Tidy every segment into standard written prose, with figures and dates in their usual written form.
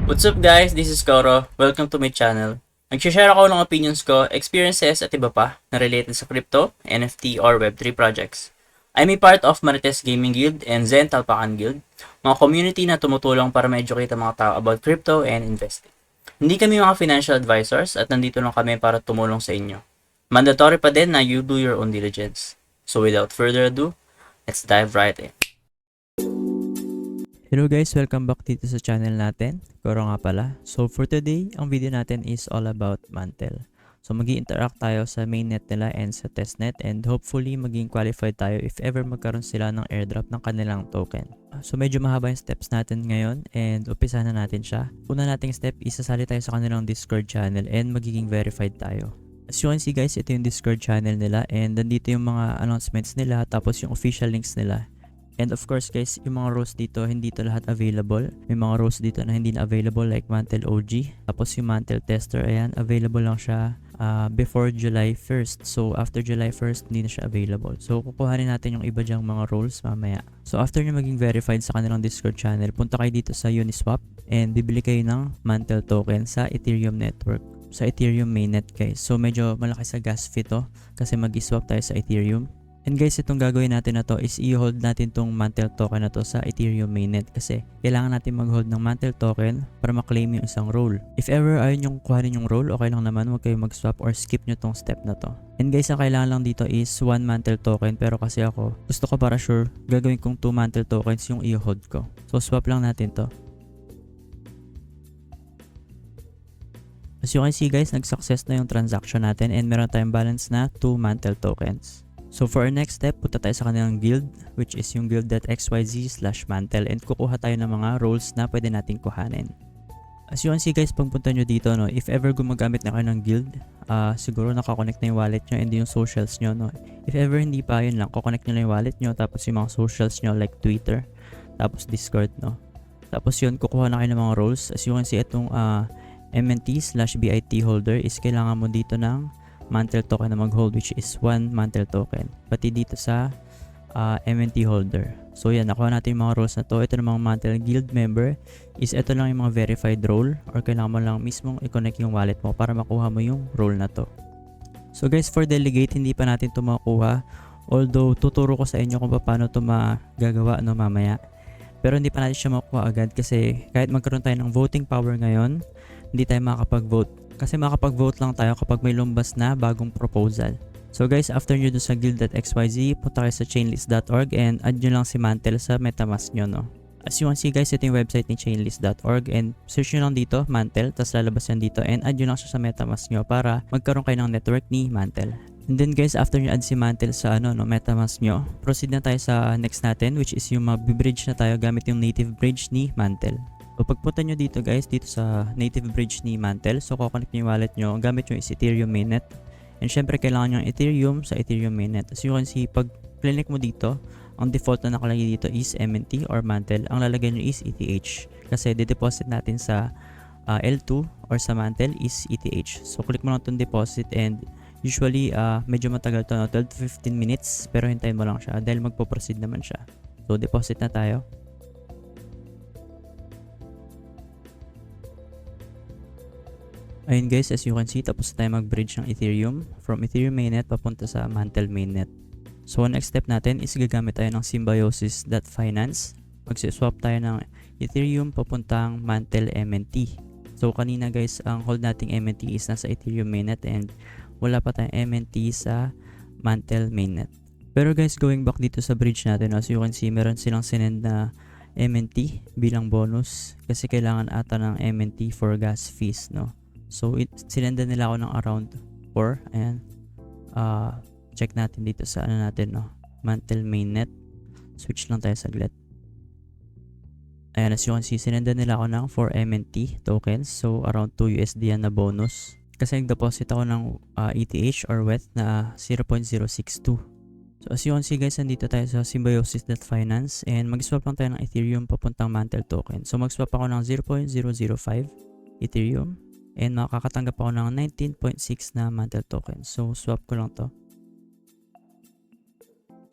What's up guys? This is Koro. Welcome to my channel. Nag-share ako ng opinions ko, experiences at iba pa na related sa crypto, NFT or Web3 projects. I'm a part of Marites Gaming Guild and Zen Talpakan Guild, mga community na tumutulong para ma-educate ang mga tao about crypto and investing. Hindi kami mga financial advisors at nandito lang kami para tumulong sa inyo. Mandatory pa din na you do your own diligence. So without further ado, let's dive right in. Hello guys, welcome back dito sa channel natin. Koro nga pala. So for today, ang video natin is all about Mantle. So magi-interact tayo sa mainnet nila and sa testnet and hopefully maging qualified tayo if ever magkaroon sila ng airdrop ng kanilang token. So medyo mahaba yung steps natin ngayon and umpisa na natin siya. Una nating step is sasali tayo sa kanilang Discord channel and magiging verified tayo. As you can see guys, ito yung Discord channel nila and nandito yung mga announcements nila tapos yung official links nila. And of course guys, yung mga roles dito, hindi to lahat available. May mga roles dito na hindi na available like Mantle OG. Tapos yung Mantle Tester, ayan, available lang siya before July 1st. So after July 1st, hindi na siya available. So kukuhanin natin yung iba dyang mga roles mamaya. So after nyo maging verified sa kanilang Discord channel, punta kayo dito sa Uniswap and bibili kayo ng Mantle token sa Ethereum network. Sa Ethereum mainnet guys. So medyo malaki sa gas fee to kasi mag-swap tayo sa Ethereum. And guys, itong gagawin natin na to is i-hold natin tong Mantle token na to sa Ethereum mainnet kasi kailangan natin mag-hold ng Mantle token para ma-claim yung isang role. If ever ayaw nyo kuhanin yung role, okay lang naman, huwag kayong mag-swap or skip nyo tong step na to. And guys, ang kailangan lang dito is 1 Mantle token pero kasi ako, gusto ko para sure, gagawin kong 2 Mantle tokens yung i-hold ko. So swap lang natin to. As you can see guys, nag-success na yung transaction natin and meron tayong balance na 2 Mantle tokens. So for our next step, punta tayo sa kanilang guild, which is yung guild.xyz/mantle and kukuha tayo ng mga roles na pwede nating kuhanin. As you can see guys, pagpunta nyo dito, no, if ever gumagamit na kayo ng guild, siguro nakakonect na yung wallet nyo and yung socials nyo. No. If ever hindi pa, yun lang, kukonect nyo lang yung wallet nyo, tapos yung mga socials nyo like Twitter, tapos Discord. No. Tapos yun, kukuha na kayo ng mga roles. As you can see, itong MNT/BIT holder is kailangan mo dito ng Mantle token na mag-hold which is 1 Mantle token. Pati dito sa MNT holder. So yan, nakuha natin yung mga roles na to. Ito namang Mantle guild member is ito lang yung mga verified role or kailangan mo lang mismong i-connect yung wallet mo para makuha mo yung role na to. So guys, for delegate, hindi pa natin ito makuha. Although, tuturo ko sa inyo kung paano ito magagawa mamaya. Pero hindi pa natin siya makuha agad kasi kahit magkaroon tayo ng voting power ngayon, hindi tayo makakapag-vote. Kasi makapag-vote lang tayo kapag may lumabas na bagong proposal. So guys, after nyo dun sa guild.xyz, punta kayo sa chainlist.org and add nyo lang si Mantle sa MetaMask nyo, no? As you can see guys, ito yung website ni chainlist.org and search nyo lang dito, Mantle, tapos lalabas yan dito and add nyo lang siya sa MetaMask nyo para magkaroon kayo ng network ni Mantle. And then guys, after nyo add si Mantle sa MetaMask nyo, proceed na tayo sa next natin which is yung mag-bridge na tayo gamit yung native bridge ni Mantle. So pagpunta nyo dito guys, dito sa native bridge ni Mantle, so kukonect nyo yung wallet nyo, ang gamit nyo is Ethereum mainnet. And syempre kailangan nyo yung Ethereum sa Ethereum mainnet. As you can see, pag click mo dito, ang default na nakalagay dito is MNT or Mantle. Ang lalagay nyo is ETH. Kasi de-deposit natin sa L2 or sa Mantle is ETH. So click mo lang itong deposit and usually medyo matagal to, 12 to 15 minutes, pero hintayin mo lang siya dahil magpo-proceed naman siya. So deposit na tayo. Ayun guys, as you can see, tapos tayo mag-bridge ng Ethereum from Ethereum mainnet papunta sa Mantle mainnet. So next step natin is gagamit tayo ng symbiosis.finance. Mag-swap tayo ng Ethereum papuntang Mantle MNT. So kanina guys, ang hold nating MNT is nasa Ethereum mainnet and wala pa tayong MNT sa Mantle mainnet. Pero guys, going back dito sa bridge natin, as you can see, meron silang sinend na MNT bilang bonus kasi kailangan ata ng MNT for gas fees, no? So, sinenda nila ako ng around 4. Ayan. Check natin dito sa natin, no? Mantle mainnet. Switch lang tayo saglit. Ayan, as you can see, sinenda nila ako ng 4 MNT tokens. So, around 2 USD yan na bonus. Kasi nag-deposit ako ng ETH or WETH na 0.062. So, as you can see guys, nandito tayo sa symbiosis.finance and mag-swap lang tayo ng Ethereum papuntang Mantle token. So, mag-swap ako ng 0.005 Ethereum. And makakatanggap ako ng 19.6 na Mantle token. So, swap ko lang to.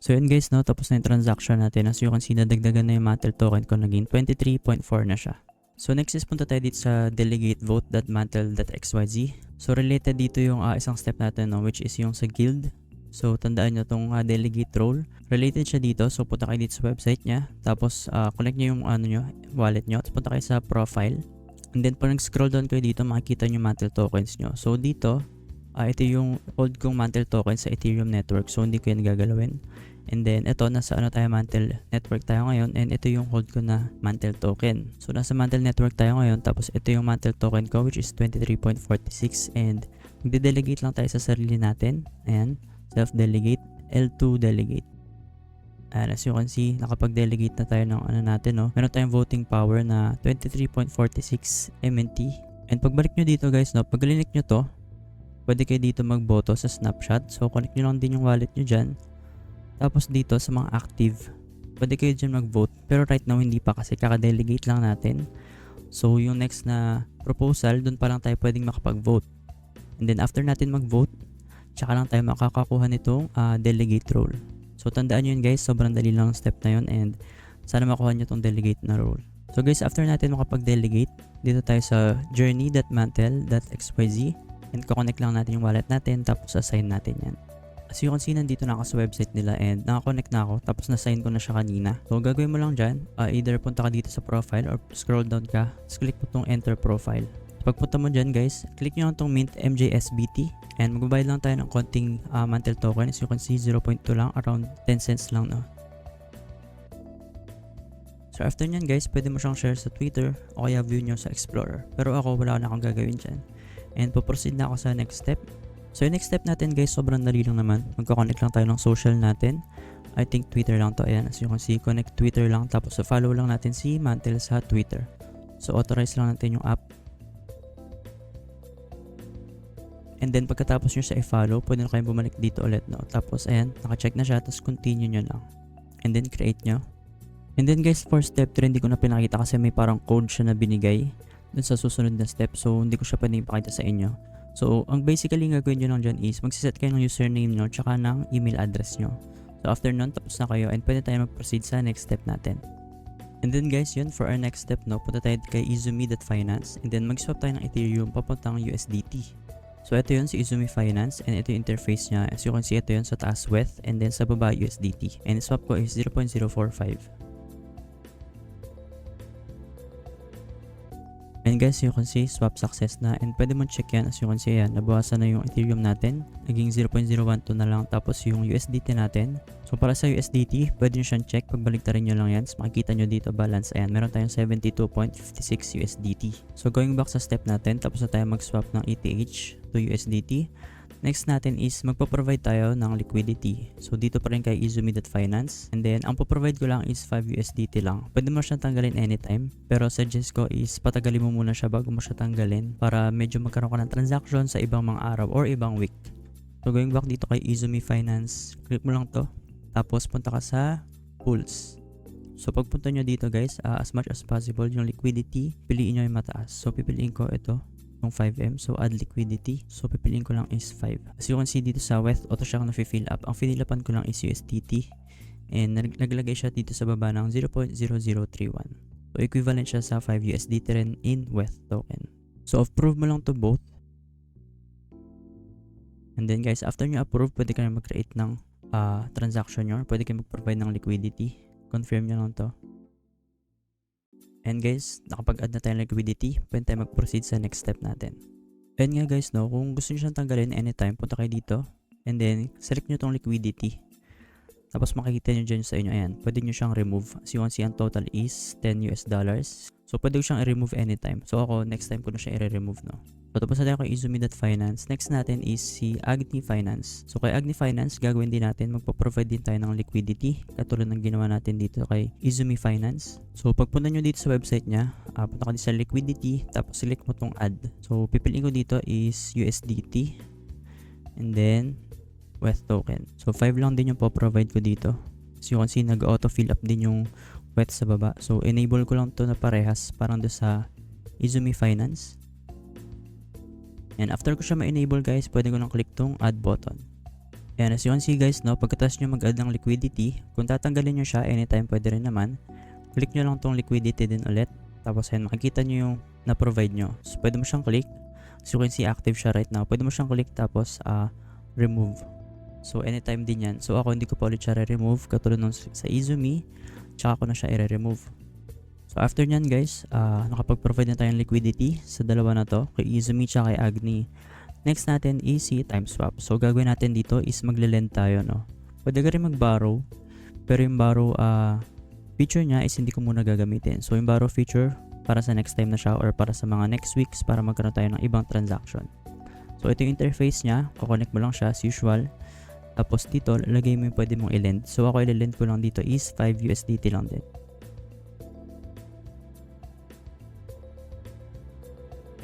So, yun guys, no? Tapos na yung transaction natin. As you can see, nadagdagan na yung Mantle token ko. Naging 23.4 na siya. So next is punta tayo dito sa delegate vote.mantle.xyz. So related dito yung isang step natin, no, which is yung sa guild. So tandaan nyo tong delegate role. Related siya dito. So punta kayo dito sa website niya. Tapos connect nyo yung wallet nyo. Tapos punta kayo sa profile. And then pag nag-scroll down kayo dito, makikita nyo mantle tokens nyo. So dito, ito yung hold kong mantle token sa Ethereum network. So hindi ko yan gagalawin. And then ito, nasa tayo, mantle network tayo ngayon. And ito yung hold ko na mantle token. So nasa mantle network tayo ngayon. Tapos ito yung mantle token ko, which is 23.46. And magde-delegate lang tayo sa sarili natin. Ayan, self-delegate, L2 delegate. And as you can see, nakapag-delegate na tayo ng natin, no? Meron tayong voting power na 23.46 MNT. And pagbalik nyo dito guys, no, pag linik nyo to, pwede kayo dito magboto sa snapshot. So connect nyo lang din yung wallet nyo dyan. Tapos dito sa mga active, pwede kayo dyan mag-vote. Pero right now hindi pa kasi kaka-delegate lang natin. So yung next na proposal, dun pa lang tayo pwedeng makapag-vote. And then after natin mag-vote, tsaka lang tayo makakakuha nitong delegate role. So tandaan nyo yun guys, sobrang dali lang step na yun and sana makuha nyo tong delegate na role. So guys, after natin makapag-delegate, dito tayo sa journey.mantle.xyz and kukonect lang natin yung wallet natin tapos assign natin yan. As you can see, nandito na ako sa website nila and nakakonect na ako tapos na-sign ko na siya kanina. So gagawin mo lang dyan, either punta ka dito sa profile or scroll down ka, tapos click mo tong enter profile. Pagpunta mo dyan guys, click nyo lang tong mint MJSBT and magbabayad lang tayo ng konting mantle token. As you can see, 0.2 lang, around 10 cents lang, no? So after nyan guys, pwede mo siyang share sa Twitter o kaya view nyo sa Explorer. Pero ako wala na akong gagawin dyan. And po-proceed na ako sa next step. So yung next step natin guys, sobrang dali lang naman. Magkoconnect lang tayo ng social natin. I think Twitter lang to. Ayan, as you can see, connect Twitter lang. Tapos follow lang natin si Mantle sa Twitter. So authorize lang natin yung app. And then pagkatapos nyo sa i-follow, pwede na kayong bumalik dito ulit, no? Tapos ayan, naka-check na siya. Tapos continue nyo lang. And then create nyo. And then guys, for step 3, hindi ko na pinakita kasi may parang code siya na binigay dun sa susunod na step. So hindi ko siya pwedeng ipakita sa inyo. So, ang basically gagawin nyo lang dyan is magsiset kayo ng username nyo tsaka ng email address nyo. So, after nun, tapos na kayo and pwede tayo mag-proceed sa next step natin. And then guys, yun, for our next step, no, punta tayo kay Izumi.finance and then mag-swap tayo ng Ethereum papuntang USDT. So, ito yun si Izumi Finance and ito yung interface niya. As you can see, ito yun sa taas WETH and then sa baba USDT. And swap ko is 0.045. And guys, you can see, swap success na and pwede mo check yan. As you can see, yan, nabawasan na yung Ethereum natin. Naging 0.012 na lang tapos yung USDT natin. So para sa USDT, pwede nyo siyang check. Pagbaliktarin nyo lang yan. So makikita nyo dito balance. Ayan, meron tayong 72.56 USDT. So going back sa step natin, tapos na tayo mag-swap ng ETH to USDT. Next natin is magpo-provide tayo ng liquidity. So dito pa rin kay Izumi.finance. And then ang po-provide ko lang is 5 USDT lang. Pwede mo siyang tanggalin anytime. Pero suggest ko is patagalin mo muna siya bago mo siya tanggalin para medyo magkaroon ka ng transaction sa ibang mga araw or ibang week. So going back dito kay Izumi Finance, click mo lang to. Tapos punta ka sa pools. So pagpunta nyo dito guys, as much as possible yung liquidity, piliin nyo yung mataas. So pipiliin ko ito. Yung 5M. So, add liquidity. So, pipiliin ko lang is 5. As you can see dito sa WETH, auto siyang na-fill up. Ang fill upan ko lang is USDT. And naglagay siya dito sa baba ng 0.0031. So, equivalent siya sa 5 USDT rin in WETH token. So, approve mo lang to both. And then guys, after nyo approve, pwede kayo mag-create ng transaction nyo. Pwede kayo mag-provide ng liquidity. Confirm nyo lang to. And guys, nakapag-add na tayo ng liquidity, pwede tayo mag-proceed sa next step natin. And nga guys, no, kung gusto nyo siyang tanggalin anytime, punta kayo dito. And then, select nyo tong liquidity. Tapos makikita nyo dyan sa inyo, ayan, pwede nyo siyang remove. As you can see, ang total is $10 US. So, pwede ko siyang i-remove anytime. So, ako, next time ko na siya i-remove, no. So, tapos na tayo kay Izumi.finance. Next natin is si Agni Finance. So, kay Agni Finance, gagawin din natin, magpo-provide din tayo ng liquidity. Katulad ng ginawa natin dito kay Izumi Finance. So, pagpunta nyo dito sa website niya, punta ka dito sa liquidity, tapos select mo tong add. So, pipiliin ko dito is USDT. And then, WETH token. So, 5 lang din yung po-provide ko dito. So, you can see, nag-auto fill up din yung WETH sa baba. So, enable ko lang to na parehas, parang doon sa Izumi Finance. And after ko siya ma-enable guys, pwede ko lang click tong add button. And as you can see guys, no, pagkatapos nyo mag-add ng liquidity, kung tatanggalin nyo siya anytime, pwede rin naman. Click nyo lang tong liquidity din ulit. Tapos ayan, makikita nyo yung na-provide nyo. So pwede mo siyang click. As you can see, active siya right now. Pwede mo siyang click tapos remove. So anytime din yan. So ako hindi ko pa ulit siya re-remove katulad nung sa Izumi. Tsaka ko na siya i-remove. So after nyan guys, nakapag-provide na tayong liquidity sa dalawa na to. Kay Izumi tsaka kay Agni. Next natin is si time swap. So gagawin natin dito is magle-lend tayo, no. Pwede ka rin mag-borrow. Pero yung borrow feature niya is hindi ko muna gagamitin. So yung borrow feature para sa next time na siya or para sa mga next weeks para magkaroon tayo ng ibang transaction. So ito yung interface niya. Kukonect mo lang siya as usual. Tapos dito, lagay mo yung pwede mong i-lend. So ako i-lend ko lang dito is 5 USDT lang din.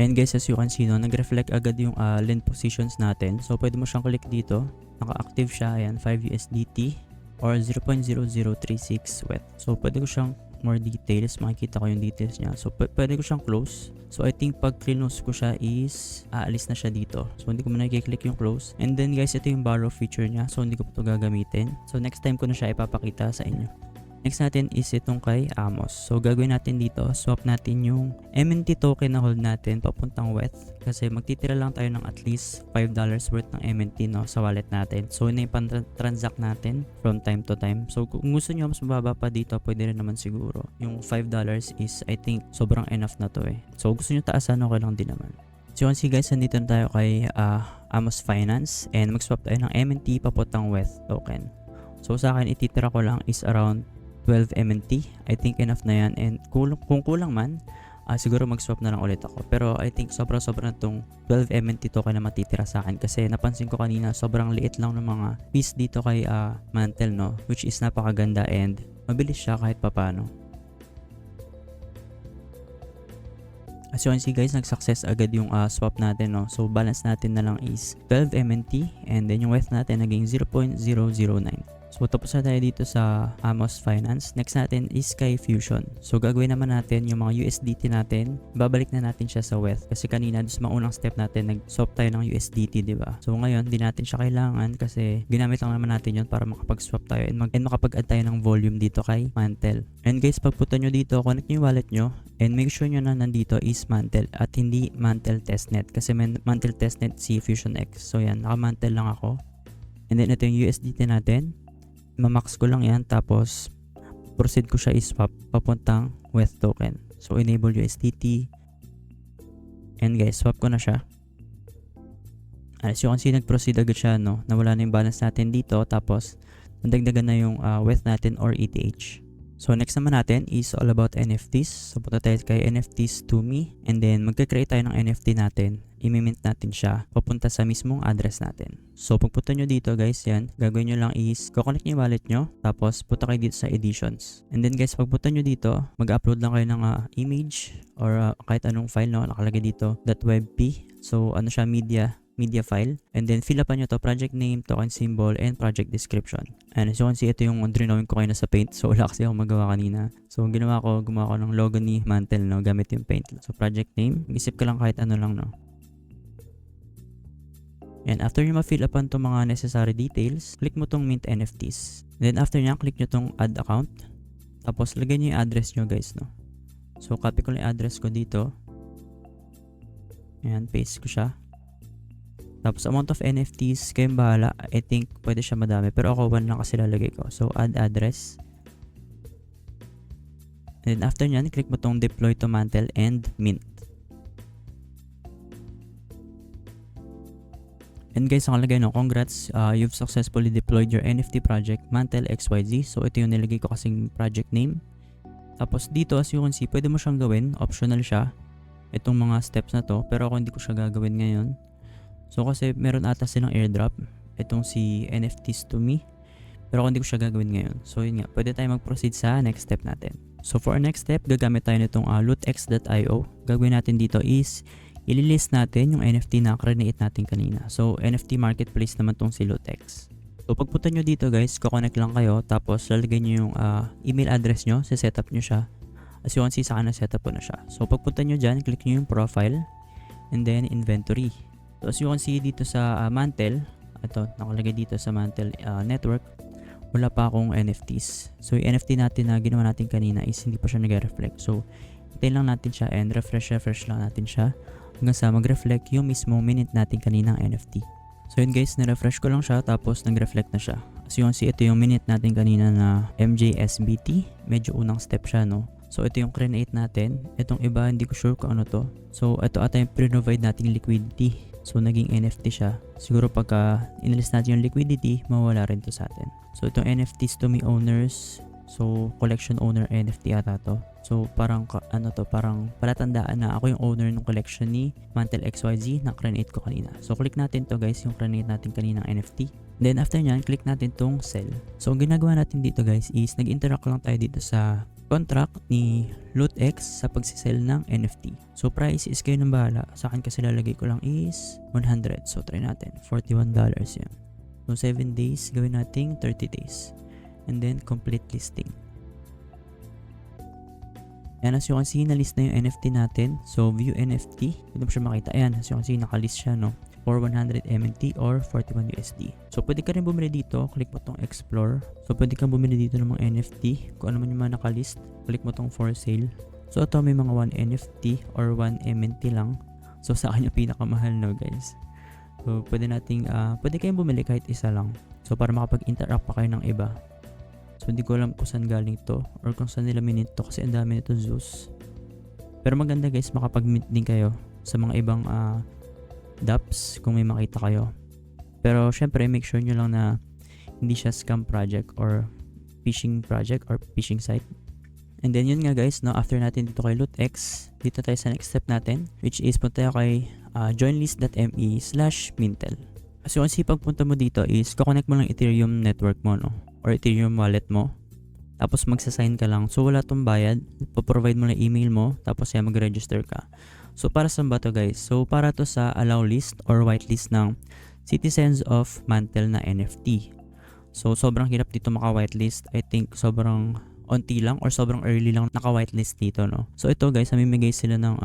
And guys, as you can see, no, nag-reflect agad yung lend positions natin. So, pwede mo siyang click dito. Naka-active siya. Ayan, 5 USDT or 0.0036 WETH. So, pwede ko siyang more details. Makikita ko yung details niya. So, pwede ko siyang close. So, I think pag close ko siya is aalis na siya dito. So, hindi ko muna i-click yung close. And then guys, ito yung borrow feature niya. So, hindi ko pa ito gagamitin. So, next time ko na siya ipapakita sa inyo. Next natin is itong kay Amos. So, gagawin natin dito, swap natin yung MNT token na hold natin papuntang WETH. Kasi magtitira lang tayo ng at least $5 worth ng MNT, no, sa wallet natin. So, yun na yung pan-transact natin from time to time. So, kung gusto nyo mas mababa pa dito, pwede rin naman siguro. Yung $5 is, I think, sobrang enough na to eh. So, gusto nyo taasan, okay lang din naman. So, you can see guys, nandito na tayo kay Amos Finance. And mag-swap tayo ng MNT papuntang WETH token. So, sa akin, ititira ko lang is around 12 MNT. I think enough na yan. And kung kulang man, siguro mag-swap na lang ulit ako. Pero I think sobra-sobra na itong 12 MNT token na matitira sa akin. Kasi napansin ko kanina, sobrang liit lang ng mga piece dito kay Mantle, no? Which is napakaganda and mabilis siya kahit papano. As you can see guys, nag-success agad yung swap natin, no? So balance natin na lang is 12 MNT and then yung WETH natin naging 0.009. So tapos na tayo dito sa Amos Finance. Next natin is kay Fusion. So gagawin naman natin yung mga USDT natin. Babalik na natin siya sa WETH. Kasi kanina doon sa maunang step natin, nag-swap tayo ng USDT, di ba? So ngayon, di natin siya kailangan kasi ginamit lang naman natin yun para makapag-swap tayo and makapag-add tayo ng volume dito kay Mantle. And guys, pagpunta nyo dito, connect nyo yung wallet nyo and make sure nyo na nandito is Mantle at hindi Mantle Testnet. Kasi may Mantle Testnet si Fusion X. So yan, naka-Mantle lang ako. And then ito yung USDT natin. Mamax ko lang yan tapos proceed ko siya i-swap papuntang WETH token. So enable USDT and guys, swap ko na siya. As you can see, nag-proceed agad siya, no? Nawala na yung balance natin dito tapos nandagdagan na yung WETH natin or ETH. So next naman natin is all about NFTs. So punta tayo kay NFTs to me and then magka-create tayo ng NFT natin. I-mint natin siya papunta sa mismong address natin. So pagpunta nyo dito guys, yan, gagawin nyo lang is kukonect nyo yung wallet nyo tapos punta kayo dito sa editions. And then guys, pagpunta nyo dito, mag-upload lang kayo ng image or kahit anong file, no, nakalagay dito .webp. So ano siya, media file, and then fill up nyo to project name, token symbol, and project description. And as you can see, ito yung drawing ko kayo na sa Paint. So wala kasi ako magawa kanina. So ang gumawa ko ng logo ni Mantle, no, gamit yung Paint. So project name, isip ka lang kahit ano lang, no. And after nyo ma-fill upan itong mga necessary details, click mo tong Mint NFTs. Then after nyo, click nyo tong Add Account. Tapos lagay nyo yung address nyo guys, no. So copy ko lang yung address ko dito. Ayan, paste ko siya. Tapos amount of NFTs, kayong bahala. I think pwede siya madami. Pero ako 1 lang kasi lalagay ko. So add address. And then after nyan, click mo tong deploy to Mantle and mint. And guys, nakalagay, no, congrats, you've successfully deployed your NFT project Mantle XYZ. So ito yung nilagay ko kasing project name. Tapos dito, as you can see, pwede mo siyang gawin. Optional siya. Itong mga steps na to. Pero ako hindi ko siya gagawin ngayon. So kasi meron ata silang airdrop. Itong si NFTs to me. Pero ako hindi ko siya gagawin ngayon. So yun nga, pwede tayo mag-proceed sa next step natin. So for our next step, gagamit tayo nitong lootx.io. Gagawin natin dito is ililist natin yung NFT na create natin kanina. So NFT marketplace naman tong si Lootx. So pagpunta nyo dito guys, kukonect lang kayo. Tapos lalagay nyo yung email address nyo. Setup nyo siya. As you can see, saka na setup ko na siya. So pagpunta nyo dyan, click nyo yung profile. And then inventory. So as you can see dito sa Mantle, ito, nakalagay dito sa Mantle network, wala pa akong NFTs. So yung NFT natin na ginawa natin kanina is hindi pa siya nag-reflect. So hintayin lang natin siya and refresh lang natin siya hanggang sa mag-reflect yung mismong minute natin kaninang NFT. So yun guys, na-refresh ko lang siya tapos nag-reflect na siya. As you can see, ito yung minute natin kanina na MJSBT. Medyo unang step siya, no? So ito yung create natin. Itong iba, hindi ko sure kung ano to. So ito ata yung pre-provide nating liquidity. So naging NFT siya. Siguro pagka inalis natin yung liquidity, mawala rin to sa atin. So itong NFTs to me owners. So collection owner NFT ata to. So parang parang palatandaan na ako yung owner ng collection ni Mantle XYZ na create ko kanina. So click natin to guys, yung create natin kaninang NFT. Then after nyan, click natin tong sell. So ang ginagawa natin dito guys is nag-interact lang tayo dito sa contract ni LootX sa pagsisell ng NFT. So price is kayo ng bahala. Sa akin kasi lalagay ko lang is 100. So try natin. $41 yan. So 7 days, gawin natin 30 days. And then complete listing. And as you can see, na-list na yung NFT natin. So view NFT. Hindi mo siya makita. Ayan, as you can see, nakalist siya, no? For 100 MNT or 41 USD. So pwede ka rin bumili dito. Click mo tong explore. So pwede kang bumili dito ng mga NFT. Kung ano man yung mga nakalist. Click mo tong for sale. So ito may mga 1 NFT or 1 MNT lang. So sa akin yung pinakamahal, no guys. So pwede kayong bumili kahit isa lang. So para makapag-interact pa kayo ng iba. So hindi ko alam kung saan galing to or kung saan nila minute to kasi ang dami nito Zeus. Pero maganda guys, makapag-mint din kayo sa mga ibang dApps kung may makita kayo. Pero syempre make sure nyo lang na hindi siya scam project or phishing project or phishing site. And then yun nga guys, no, after natin dito kay LootX, dito tayo sa next step natin, which is punta tayo kay joinlist.me/mintel. As you can see, pagpunta mo dito is kukonect mo lang Ethereum network mo, no, or Ethereum wallet mo. Tapos magsasign ka lang. So wala tong bayad. Puprovide mo lang email mo. Tapos yan mag-register ka. So para saan ba to guys? So para to sa allow list or whitelist ng citizens of Mantle na NFT. So sobrang hirap dito maka-whitelist. I think sobrang onti lang or sobrang early lang naka-whitelist dito, no? So ito guys, namimigay sila ng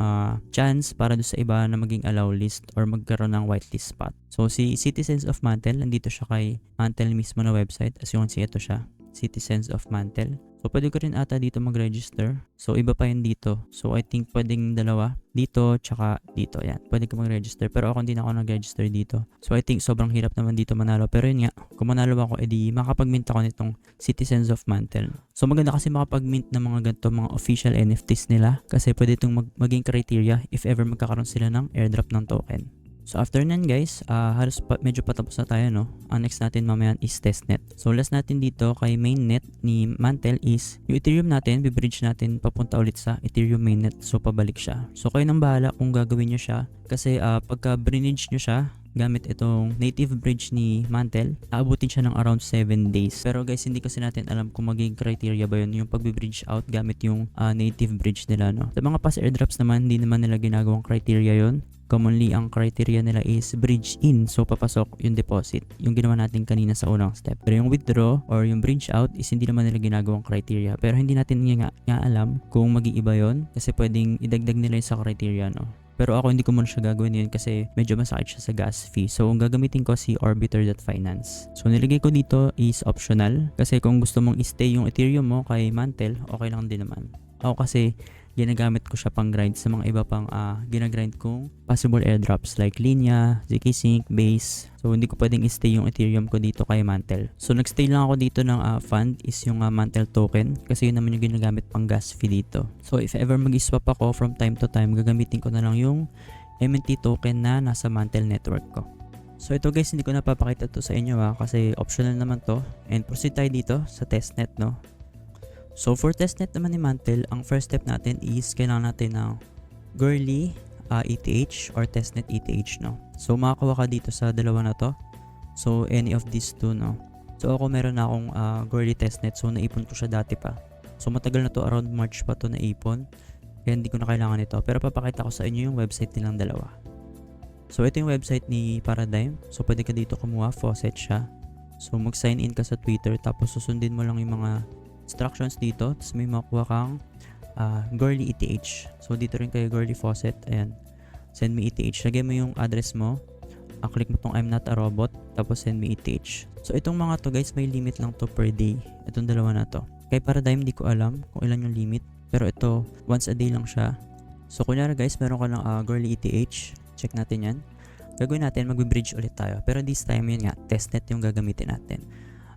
chance para do sa iba na maging allow list or magkaroon ng whitelist spot. So si Citizens of Mantle, nandito siya kay Mantle mismo na website. As you can see, ito siya. Citizens of Mantle. So pwede ko rin ata dito mag-register. So iba pa yun dito. So I think pwedeng dalawa. Dito, tsaka dito. Yan. Pwede ka mag-register. Pero ako hindi na ako nag-register dito. So I think sobrang hirap naman dito manalo. Pero yun nga, kung manalo ako, edi makapag-mint ako nitong Citizens of Mantle. So maganda kasi makapag-mint ng mga ganito, mga official NFTs nila. Kasi pwede itong maging criteria if ever magkakaroon sila ng airdrop ng token. So after nan guys, halos medyo patapos na tayo, no? Ang next natin mamaya is testnet. So last natin dito kay mainnet ni Mantle is yung Ethereum natin, bibridge natin papunta ulit sa Ethereum mainnet. So pabalik siya. So kayo nang bahala kung gagawin nyo siya. Kasi pagka bridge nyo siya, gamit itong native bridge ni Mantle, aabutin siya ng around 7 days. Pero guys, hindi kasi natin alam kung magiging criteria ba yun yung pag-bridge out gamit yung native bridge nila, no? Sa mga past airdrops naman, hindi naman nila ginagawang criteria yun. Commonly, ang criteria nila is bridge in. So, papasok yung deposit. Yung ginawa natin kanina sa unang step. Pero yung withdraw or yung bridge out is hindi naman nila ginagawang criteria. Pero hindi natin nga alam kung mag-iiba yun. Kasi pwedeng idagdag nila yung sa criteria, no? Pero ako hindi ko muna siya gagawin yun kasi medyo masakit siya sa gas fee. So, ang gagamitin ko si Orbiter.finance. So, nilagay ko dito is optional. Kasi kung gusto mong i-stay yung Ethereum mo kay Mantle, okay lang din naman. Ako kasi ginagamit ko siya pang grind sa mga iba pang ginagrind kong possible airdrops like Linya, zkSync, Base. So hindi ko pwedeng i-stay yung Ethereum ko dito kay Mantle. So nagstay lang ako dito ng fund is yung Mantle token kasi yun naman yung ginagamit pang gas fee dito. So if ever mag-swap ako from time to time, gagamitin ko na lang yung MNT token na nasa Mantle network ko. So ito guys, hindi ko napapakita to sa inyo kasi optional naman to. And proceed tayo dito sa testnet, no? So for testnet naman ni Mantle, ang first step natin is kailangan natin ng Goerli ETH or testnet ETH, no? So makakuha ka dito sa dalawa na to. So any of these two, no? So ako meron na akong Goerli testnet, so naipon ko siya dati pa. So matagal na to, around March pa to naipon. Kaya hindi ko na kailangan ito. Pero papakita ko sa inyo yung website nilang dalawa. So ito yung website ni Paradigm. So pwede ka dito kumuha, faucet siya. So mag-sign in ka sa Twitter, tapos susundin mo lang yung mga instructions dito, tapos may makuha kang Goerli ETH. So dito rin kayo Goerli faucet, ayan, send me ETH. Lagay mo yung address mo, click mo tong I'm not a robot, tapos send me ETH. So itong mga to guys, may limit lang to per day, itong dalawa na to. Kay Paradigm di ko alam kung ilan yung limit, Pero ito, once a day lang siya. So kunyari guys, meron ka ng Girly ETH. Check natin yan. Gagawin natin, mag-bridge ulit tayo. Pero this time yun nga, testnet yung gagamitin natin.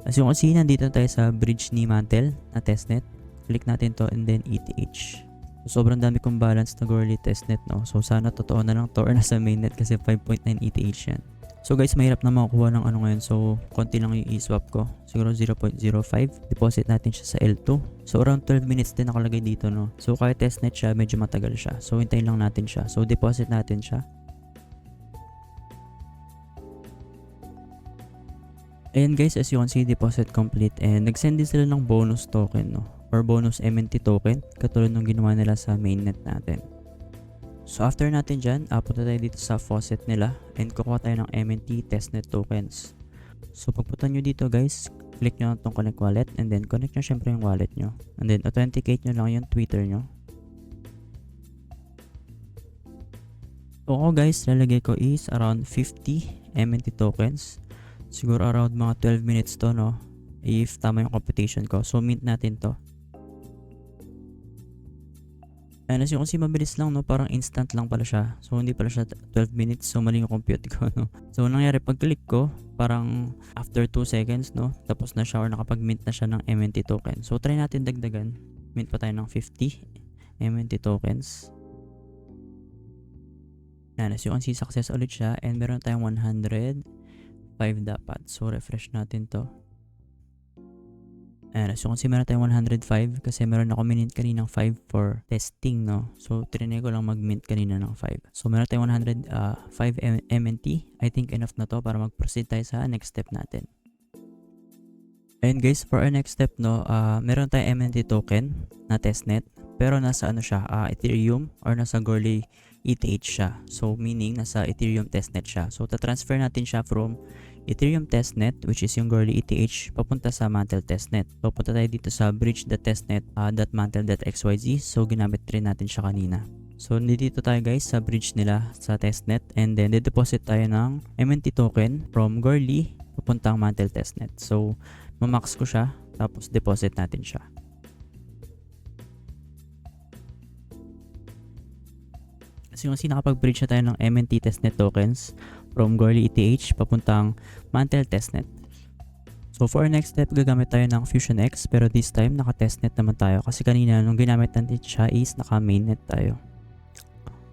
As you can see, nandito tayo sa bridge ni Mantle na testnet. Click natin to and then ETH. So, sobrang dami kong balance na Girly testnet, no? So sana totoo na lang to or nasa mainnet kasi 5.9 ETH yan. So guys, mahirap na makakuha ng ano ngayon. So, konti lang yung i-swap ko. Siguro 0.05. Deposit natin siya sa L2. So, around 12 minutes din nakalagay dito, no? So, kahit testnet siya, medyo matagal siya. So, hintayin lang natin siya. So, deposit natin siya. Ayan guys, as you can see, deposit complete. And nag-send din sila ng bonus token, no? Or bonus MNT token. Katulad ng ginawa nila sa mainnet natin. So after natin dyan, punta tayo dito sa faucet nila and kukuha tayo ng MNT testnet tokens. So pagpunta nyo dito guys, click nyo itong connect wallet and then connect nyo syempre yung wallet nyo. And then authenticate nyo lang yung Twitter nyo. So ako guys, lalagay ko is around 50 MNT tokens. Siguro around mga 12 minutes to, no? If tama yung computation ko. So mint natin to. And as you can see, mabilis lang, no? Parang instant lang pala siya. So, hindi pala siya 12 minutes. So, mali yung compute ko, no? So, nangyari, pag-click ko, parang after 2 seconds, no? Tapos na siya or nakapag-mint na siya ng MNT token. So, try natin dagdagan. Mint pa tayo ng 50 MNT tokens. Yan, as you can see, success ulit siya. And meron tayong 105 dapat. So, refresh natin to. Ayan, so kung meron tayong 105 kasi meron ako minint kaninang 5 for testing, no? So, trinay ko lang mag-mint kanina ng 5. So, meron tayong 105 MNT. I think enough na to para mag-proceed tayo sa next step natin. And guys, for our next step, no, meron tayong MNT token na testnet. Pero nasa ano siya, Ethereum or nasa Girly ETH siya. So, meaning nasa Ethereum testnet siya. So, ta-transfer natin siya from Ethereum testnet, which is yung Girly ETH, papunta sa Mantle testnet. So, punta tayo dito sa bridge.testnet.mantle.xyz. So, ginamit rin natin siya kanina. So, dito tayo guys sa bridge nila sa testnet. And then, deposit tayo ng MNT token from Girly papuntang Mantle testnet. So, mamax ko siya. Tapos, deposit natin siya. So, yung nakapag-bridge na tayo ng MNT testnet tokens from Girly ETH papuntang Mantle testnet. So for our next step, gagamit tayo ng FusionX pero this time naka-testnet naman tayo kasi kanina nung ginamit natin siya is naka-mainnet tayo.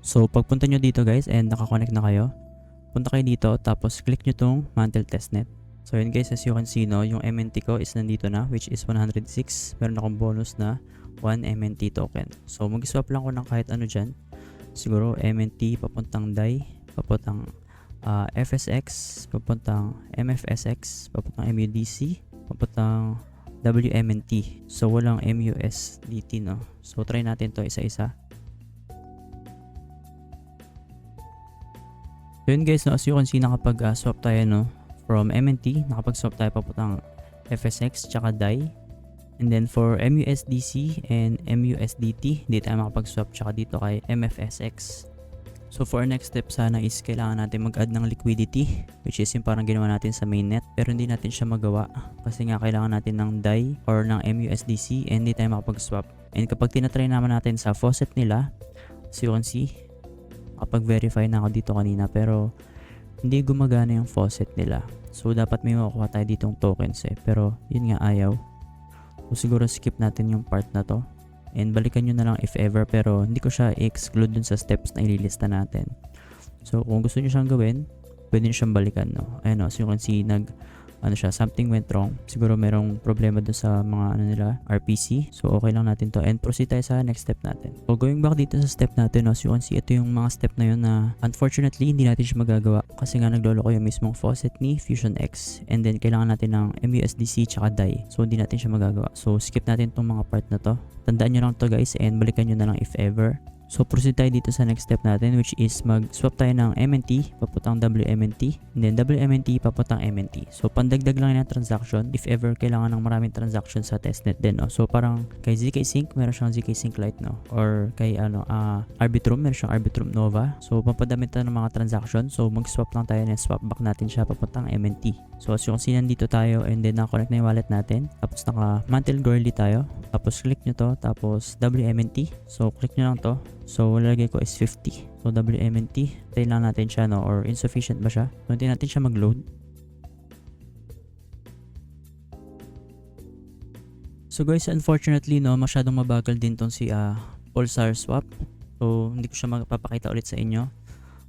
So pagpunta nyo dito guys and naka-connect na kayo, punta kayo dito tapos click nyo tong Mantle testnet. So yun guys, as you can see, no, yung MNT ko is nandito na, which is 106. Meron akong bonus na 1 MNT token. So mag-swap lang ko ng kahit ano dyan. Siguro MNT papuntang DAI, papuntang FSX, papuntang MFSX, papuntang MUDC, papuntang WMNT. So walang MUSDT, no. So try natin to isa-isa. So yun guys, no, as you can see, nakapag-swap tayo, no, from MNT, nakapag-swap tayo papuntang FSX tsaka DAI. And then for MUSDC and MUSDT, hindi tayo makapag-swap tsaka dito kay MFSX. So for our next step sana is kailangan natin mag-add ng liquidity, which is yung parang ginawa natin sa mainnet. Pero hindi natin siya magawa kasi nga kailangan natin ng DAI or ng MUSDC and hindi tayo makapag-swap. And kapag tinatry naman natin sa faucet nila, as you can see, kapag-verify na ako dito kanina pero hindi gumagana yung faucet nila. So dapat may makuha tayo ditong tokens pero yun nga ayaw. So siguro skip natin yung part na to. And balikan nyo na lang if ever pero hindi ko siya i-exclude dun sa steps na ililista natin. So kung gusto nyo siyang gawin, pwede nyo siyang balikan, no. Ayun, no, so you can see something went wrong. Siguro merong problema dun sa mga RPC. So okay lang natin to and proceed tayo sa next step natin. So going back dito sa step natin, no, so you can see ito yung mga step na yun na unfortunately hindi natin siya magagawa kasi nga naglolo ko yung mismong faucet ni FusionX and then kailangan natin ng MUSDC tsaka DAI. So hindi natin siya magagawa. So skip natin tong mga part na to. Tandaan nyo lang to guys and balikan nyo na lang if ever. So proceed tayo dito sa next step natin, which is mag-swap tayo ng MNT papuntang WMNT, and then WMNT papuntang MNT. So pandagdag lang yan ng transaction if ever kailangan ng maraming transaction sa testnet din, no? So parang kay ZK Sync meron siyang ZK Sync Lite, no? Or kay Arbitrum meron siyang Arbitrum Nova. So papadami tayo ng mga transaction. So mag-swap lang tayo and swap back natin siya papuntang MNT. So as you can see, nandito tayo and then naka-connect na yung wallet natin. Tapos naka Mantle Girly tayo. Tapos click nyo to, tapos WMNT. So click nyo lang to. So lalagay ko is 50. So WMNT, tayo lang natin siya, no? Or insufficient ba siya? So hindi natin siya mag-load. So guys, unfortunately, no, masyadong mabagal din tong si Pulsar Swap. So hindi ko siya magpapakita ulit sa inyo.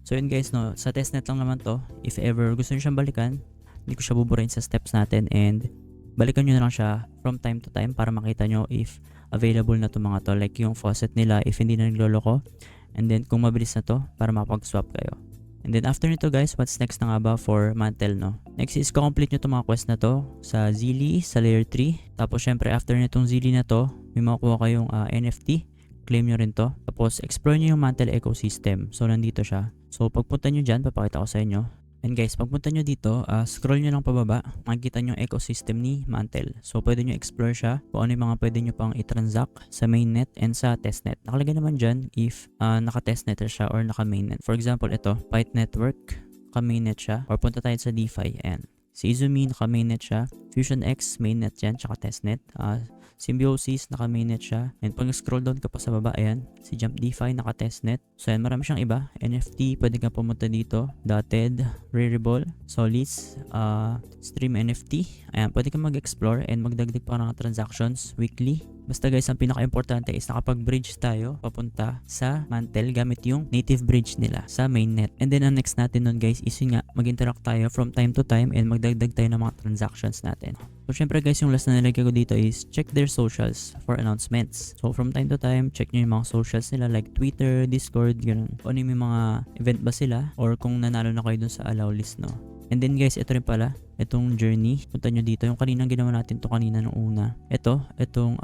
So yun guys, no, sa testnet lang naman to. If ever gusto niyo siyang balikan, hindi ko siya buburahin sa steps natin, and balikan nyo na lang siya from time to time para makita nyo if available na to mga to, like yung faucet nila if hindi na nagloloko, and then kung mabilis na to para makapag-swap kayo. And then after nito guys, what's next na nga ba for Mantle, no? Next is complete nyo to mga quest na to sa Zili, sa layer 3. Tapos syempre after nitong Zili na to, may makukuha kayong NFT, claim nyo rin to. Tapos explore nyo yung Mantle ecosystem. So nandito siya. So pagpunta nyo dyan, papakita ko sa inyo. And guys, pagpunta nyo dito, scroll nyo lang pababa, makikita nyo yung ecosystem ni Mantle. So pwede nyo explore siya kung ano yung mga pwede nyo pang i-transact sa mainnet and sa testnet. Nakalagay naman dyan if naka-testnet siya or naka-mainnet. For example, ito, Byte Network, naka-mainnet siya. Or punta tayo sa DeFi, and si Izumi, naka-mainnet siya. FusionX, mainnet yan, tsaka testnet. Symbiosis, naka-mainnet siya. And pag scroll down ka pa sa baba, ayan, si Jump DeFi, naka-testnet. So ayan, marami siyang iba. NFT, pwede ka pumunta dito. Dotted, Rarible, Solis, Stream NFT. Ayan, pwede ka mag-explore and magdagdag pa ng transactions weekly. Basta guys, ang pinaka-importante is nakapag-bridge tayo papunta sa Mantle gamit yung native bridge nila sa mainnet. And then ang next natin nun guys is yun nga, mag-interact tayo from time to time and magdagdag tayo ng mga transactions natin. So syempre guys, yung last na nilagay ko dito is check their socials for announcements. So from time to time, check nyo yung mga socials nila like Twitter, Discord, gano'n. O ano yung mga event ba sila or kung nanalo na kayo dun sa allow list, no? And then guys, ito rin pala, itong journey. Punta nyo dito, yung kaninang ginawa natin to kanina nung una. Itong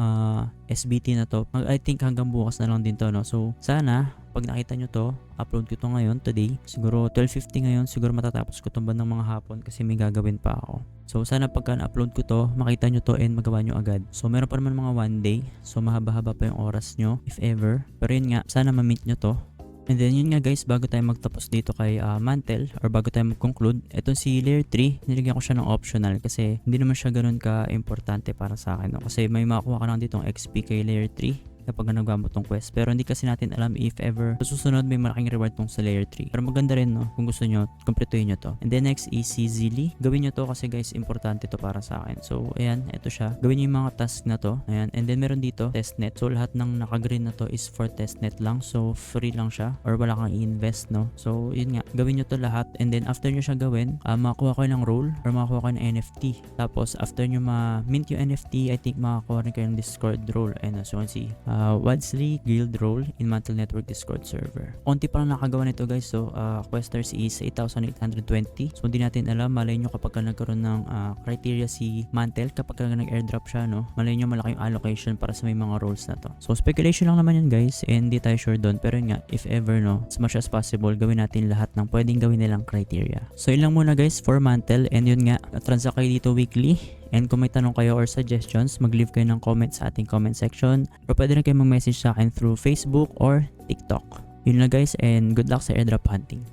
SBT na to. I think hanggang bukas na lang din to, no? So sana, pag nakita nyo to, upload ko to ngayon, today. Siguro 12:50 ngayon, siguro matatapos ko to ba ng mga hapon kasi may gagawin pa ako. So sana pagka na-upload ko to, makita nyo to and magawa nyo agad. So meron pa naman mga 1 day. So mahaba-haba pa yung oras nyo, if ever. Pero yun nga, sana ma-meet nyo to. And then yun nga guys, bago tayo magtapos dito kay Mantle or bago tayo mag-conclude, etong si layer 3, nilagyan ko siya ng optional kasi hindi naman siya ganun ka-importante para sa akin, no? Kasi may makuha ka lang ditong XP kay layer 3 kapag nagawa mo tong quest. Pero hindi kasi natin alam if ever sa susunod may malaking reward tong sa layer 3. Pero maganda rin, no? Kung gusto nyo, kumpletuhin nyo to. And then next is si Zili. Gawin nyo to kasi guys, importante to para sa akin. So ayan, eto siya. Gawin nyo yung mga task na to. Ayan. And then meron dito, testnet. So lahat ng naka-green na to is for testnet lang. So free lang siya or wala kang i-invest, no? So yun nga, gawin nyo to lahat. And then after nyo siya gawin, makakuha kayo ng role or makakuha kayo ng NFT. Tapos after nyo ma-mint yung NFT, I think makakuha rin kayo ng Discord role. And as you can see, Wadsley Guild role in Mantle Network Discord server. Konti pa lang nakagawa nito guys. So questers is 8,820. So hindi natin alam, malay nyo kapag nagkaroon ng criteria si Mantle, kapag nag-airdrop siya, no? Malay nyo malaki yung allocation para sa may mga roles na to. So speculation lang naman yun guys, and hindi tayo sure doon. Pero yun nga, if ever, no, as much as possible, gawin natin lahat ng pwedeng gawin nilang criteria. So yun lang muna guys for Mantle, and yun nga, transact kayo dito weekly. And kung may tanong kayo or suggestions, mag-leave kayo ng comment sa ating comment section. Or pwede rin kayo mag-message sa akin through Facebook or TikTok. Yun lang guys, and good luck sa airdrop hunting.